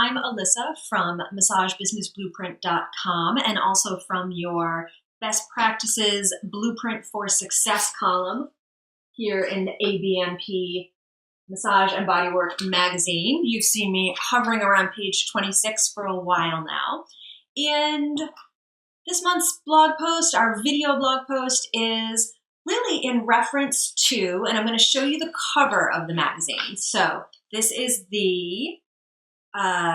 I'm Allissa from massagebusinessblueprint.com and also from your Best Practices Blueprint for Success column here in the ABMP Massage and Bodywork magazine. You've seen me hovering around page 26 for a while now. And this month's blog post, our video blog post, is really in reference to, and I'm going to show you the cover of the magazine. So this is the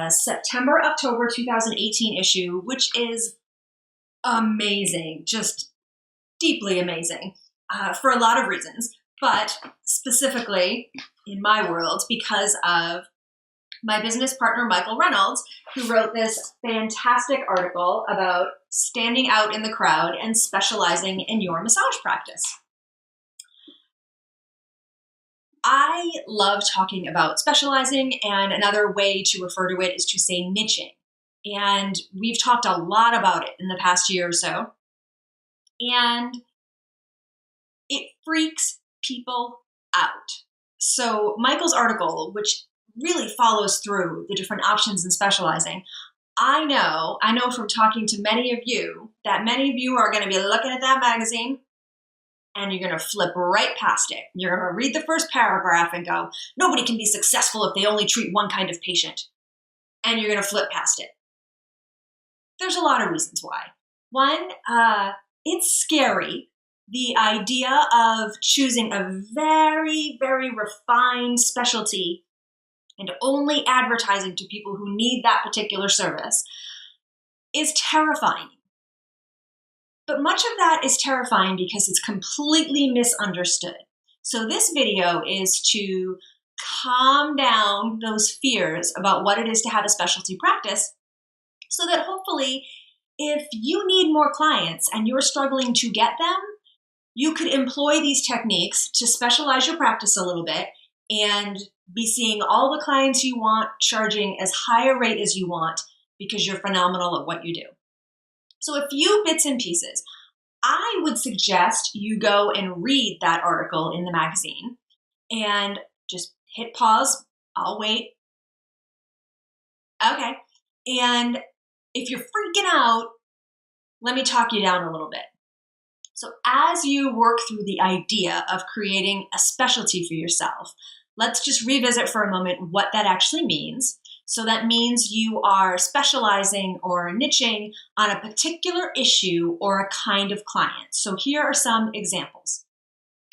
September-October 2018 issue, which is amazing, just deeply amazing for a lot of reasons, but specifically in my world because of my business partner, Michael Reynolds, who wrote this fantastic article about standing out in the crowd and specializing in your massage practice. I love talking about specializing, and another way to refer to it is to say niching. And we've talked a lot about it in the past year or so. And it freaks people out. So Michael's article, which really follows through the different options in specializing, I know from talking to many of you that many of you are going to be looking at that magazine and you're going to flip right past it. You're going to read the first paragraph and go, nobody can be successful if they only treat one kind of patient. And you're going to flip past it. There's a lot of reasons why. One, it's scary, the idea of choosing a very, very refined specialty and only advertising to people who need that particular service is terrifying. But much of that is terrifying because it's completely misunderstood. So this video is to calm down those fears about what it is to have a specialty practice so that hopefully if you need more clients and you're struggling to get them, you could employ these techniques to specialize your practice a little bit and be seeing all the clients you want, charging as high a rate as you want because you're phenomenal at what you do. So a few bits and pieces. I would suggest you go and read that article in the magazine and just hit pause. I'll wait. Okay. And if you're freaking out, let me talk you down a little bit. So as you work through the idea of creating a specialty for yourself, let's just revisit for a moment what that actually means. So that means you are specializing or niching on a particular issue or a kind of client. So here are some examples.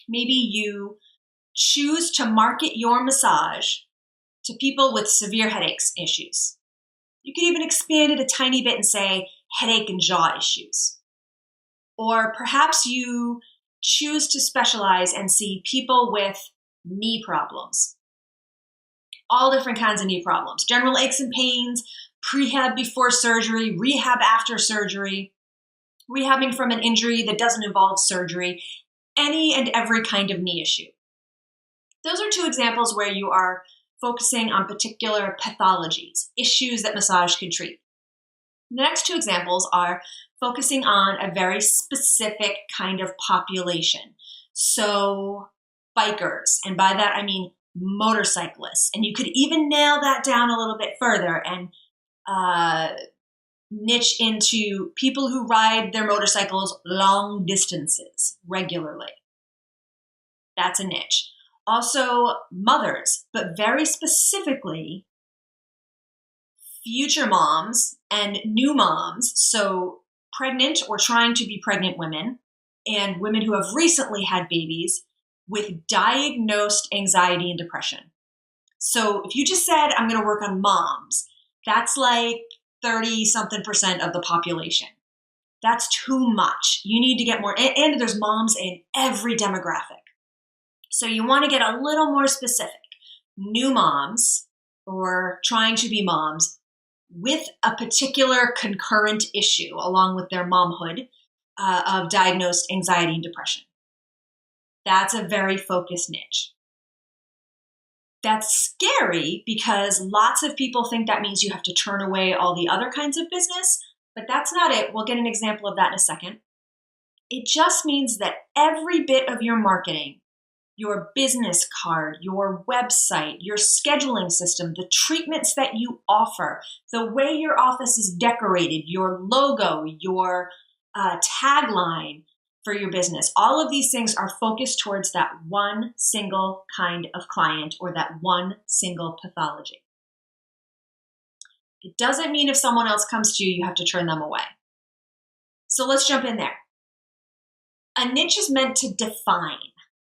Maybe you choose to market your massage to people with severe headaches issues. You could even expand it a tiny bit and say headache and jaw issues. Or perhaps you choose to specialize and see people with knee problems. All different kinds of knee problems. General aches and pains, prehab before surgery, rehab after surgery, rehabbing from an injury that doesn't involve surgery, any and every kind of knee issue. Those are two examples where you are focusing on particular pathologies, issues that massage can treat. The next two examples are focusing on a very specific kind of population. So bikers, and by that I mean motorcyclists. And you could even nail that down a little bit further and niche into people who ride their motorcycles long distances regularly. That's a niche. Also mothers, but very specifically future moms and new moms. So pregnant or trying to be pregnant women and women who have recently had babies with diagnosed anxiety and depression. So if you just said, I'm going to work on moms, that's like 30-something% of the population. That's too much. You need to get more, and there's moms in every demographic. So you want to get a little more specific. New moms or trying to be moms with a particular concurrent issue along with their momhood of diagnosed anxiety and depression. That's a very focused niche. That's scary because lots of people think that means you have to turn away all the other kinds of business, but that's not it. We'll get an example of that in a second. It just means that every bit of your marketing your business card, your website, your scheduling system, the treatments that you offer, the way your office is decorated, your logo, your tagline for your business. All of these things are focused towards that one single kind of client or that one single pathology. It doesn't mean if someone else comes to you, you have to turn them away. So let's jump in there. A niche is meant to define,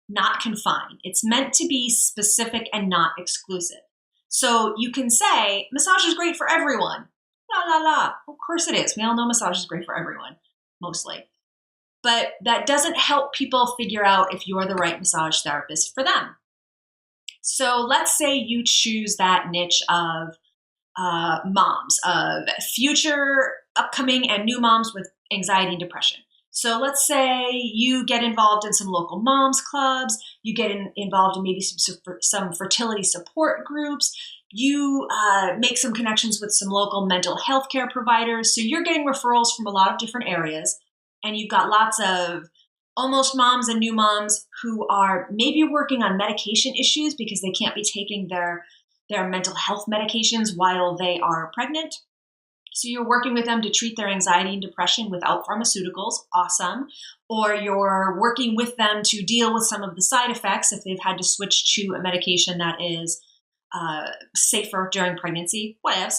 not confine. It's meant to be specific and not exclusive. So you can say, massage is great for everyone. La, la, la. Of course it is. We all know massage is great for everyone, mostly. But that doesn't help people figure out if you're the right massage therapist for them. So let's say you choose that niche of moms, of future, upcoming, and new moms with anxiety and depression. So let's say you get involved in some local moms clubs, you get involved in maybe some fertility support groups, you make some connections with some local mental health care providers. So you're getting referrals from a lot of different areas, and you've got lots of almost moms and new moms who are maybe working on medication issues because they can't be taking their mental health medications while they are pregnant. So you're working with them to treat their anxiety and depression without pharmaceuticals. Awesome. Or you're working with them to deal with some of the side effects if they've had to switch to a medication that is safer during pregnancy, whatevs.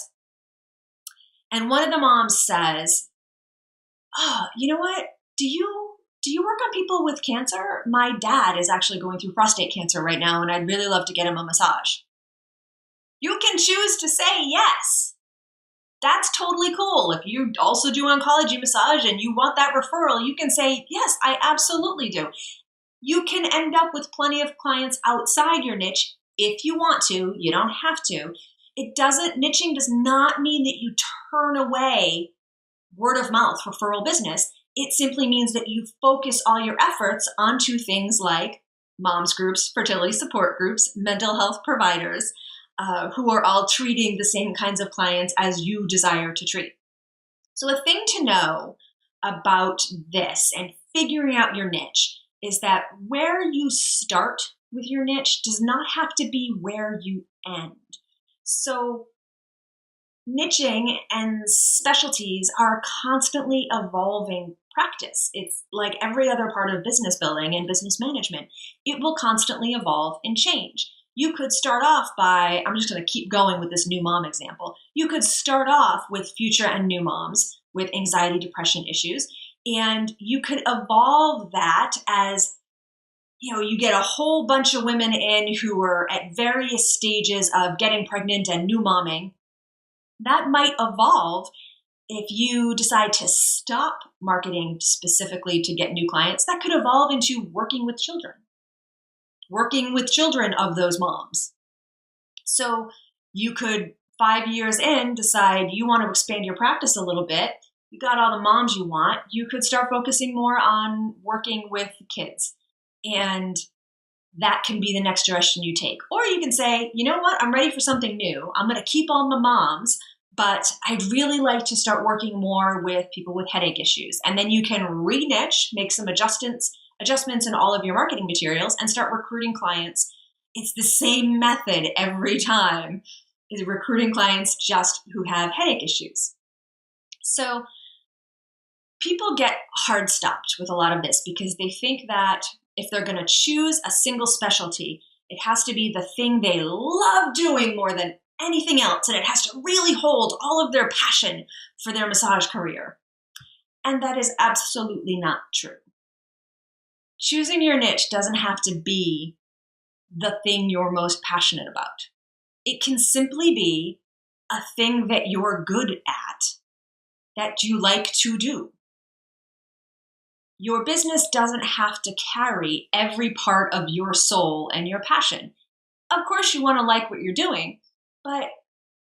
And one of the moms says, oh, you know what? Do you work on people with cancer? My dad is actually going through prostate cancer right now, and I'd really love to get him a massage. You can choose to say yes. That's totally cool. If you also do oncology massage and you want that referral, you can say, yes, I absolutely do. You can end up with plenty of clients outside your niche if you want to. You don't have to. Niching does not mean that you turn away word of mouth referral business. It simply means that you focus all your efforts onto things like moms groups, fertility support groups, mental health providers, who are all treating the same kinds of clients as you desire to treat. So a thing to know about this and figuring out your niche is that where you start with your niche does not have to be where you end. So niching and specialties are a constantly evolving practice. It's like every other part of business building and business management. It will constantly evolve and change. You could start off by, I'm just going to keep going with this new mom example. You could start off with future and new moms with anxiety, depression issues, and you could evolve that as, you get a whole bunch of women in who are at various stages of getting pregnant and new momming. That might evolve if you decide to stop marketing specifically to get new clients. That could evolve into working with children of those moms. So you could, 5 years in, decide you want to expand your practice a little bit. You got all the moms you want. You could start focusing more on working with kids. And that can be the next direction you take. Or you can say, you know what? I'm ready for something new. I'm going to keep all my moms, but I'd really like to start working more with people with headache issues. And then you can re-niche, make some adjustments in all of your marketing materials and start recruiting clients. It's the same method every time, is recruiting clients just who have headache issues. So people get hard stopped with a lot of this because they think that if they're going to choose a single specialty, it has to be the thing they love doing more than anything else, and it has to really hold all of their passion for their massage career. And that is absolutely not true. Choosing your niche doesn't have to be the thing you're most passionate about. It can simply be a thing that you're good at, that you like to do. Your business doesn't have to carry every part of your soul and your passion. Of course, you want to like what you're doing, but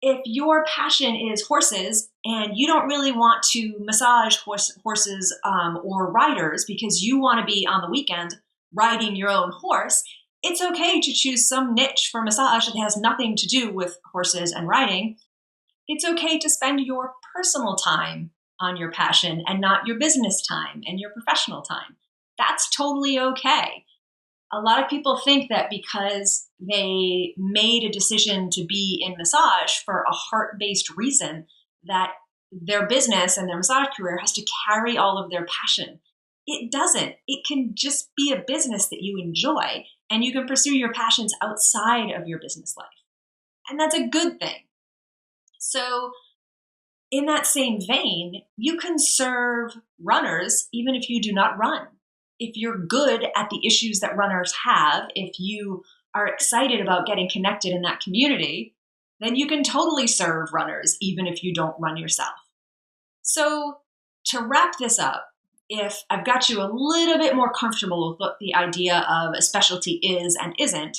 if your passion is horses and you don't really want to massage horses or riders because you want to be on the weekend riding your own horse, it's okay to choose some niche for massage that has nothing to do with horses and riding. It's okay to spend your personal time on your passion and not your business time and your professional time. That's totally okay. A lot of people think that because they made a decision to be in massage for a heart-based reason, that their business and their massage career has to carry all of their passion. It doesn't. It can just be a business that you enjoy, and you can pursue your passions outside of your business life. And that's a good thing. So in that same vein, you can serve runners even if you do not run. If you're good at the issues that runners have, if you are excited about getting connected in that community, then you can totally serve runners even if you don't run yourself. So to wrap this up, if I've got you a little bit more comfortable with what the idea of a specialty is and isn't,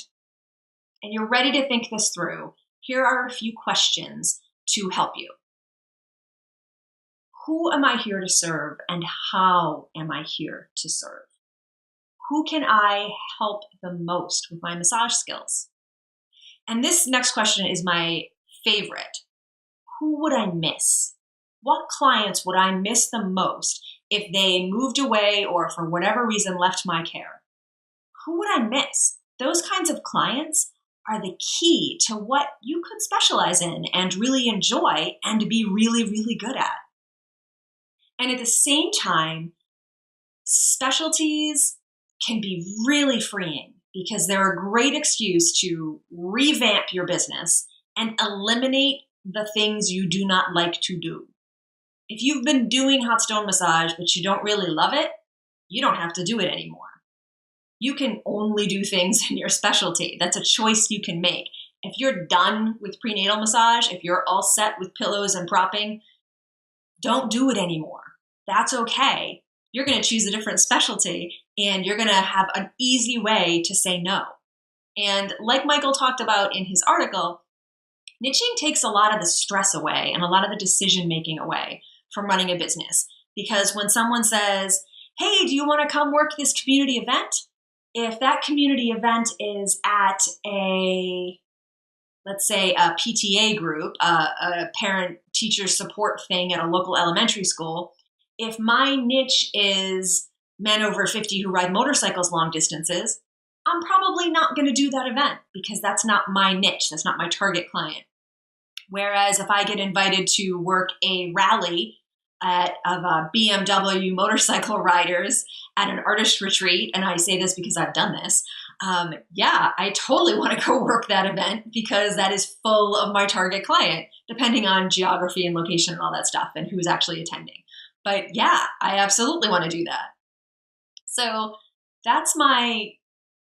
and you're ready to think this through, here are a few questions to help you. Who am I here to serve, and how am I here to serve? Who can I help the most with my massage skills? And this next question is my favorite. Who would I miss? What clients would I miss the most if they moved away or for whatever reason left my care? Who would I miss? Those kinds of clients are the key to what you could specialize in and really enjoy and be really, really good at. And at the same time, specialties can be really freeing because they're a great excuse to revamp your business and eliminate the things you do not like to do. If you've been doing hot stone massage, but you don't really love it, you don't have to do it anymore. You can only do things in your specialty. That's a choice you can make. If you're done with prenatal massage, if you're all set with pillows and propping, don't do it anymore. That's okay. You're going to choose a different specialty and you're going to have an easy way to say no. And like Michael talked about in his article, niching takes a lot of the stress away and a lot of the decision making away from running a business. Because when someone says, hey, do you want to come work this community event? If that community event is at let's say a PTA group, a parent-teacher support thing at a local elementary school, if my niche is men over 50 who ride motorcycles long distances, I'm probably not going to do that event because that's not my niche. That's not my target client. Whereas if I get invited to work a rally of BMW motorcycle riders at an artist retreat, and I say this because I've done this, I totally want to go work that event because that is full of my target client, depending on geography and location and all that stuff and who's actually attending. But yeah, I absolutely want to do that. So that's my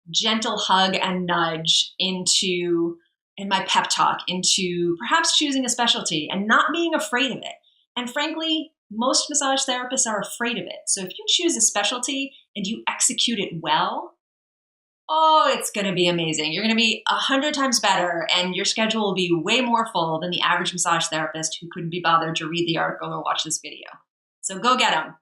gentle hug and nudge and my pep talk into perhaps choosing a specialty and not being afraid of it. And frankly, most massage therapists are afraid of it. So if you choose a specialty and you execute it well, it's going to be amazing. You're going to be 100 times better and your schedule will be way more full than the average massage therapist who couldn't be bothered to read the article or watch this video. So go get them.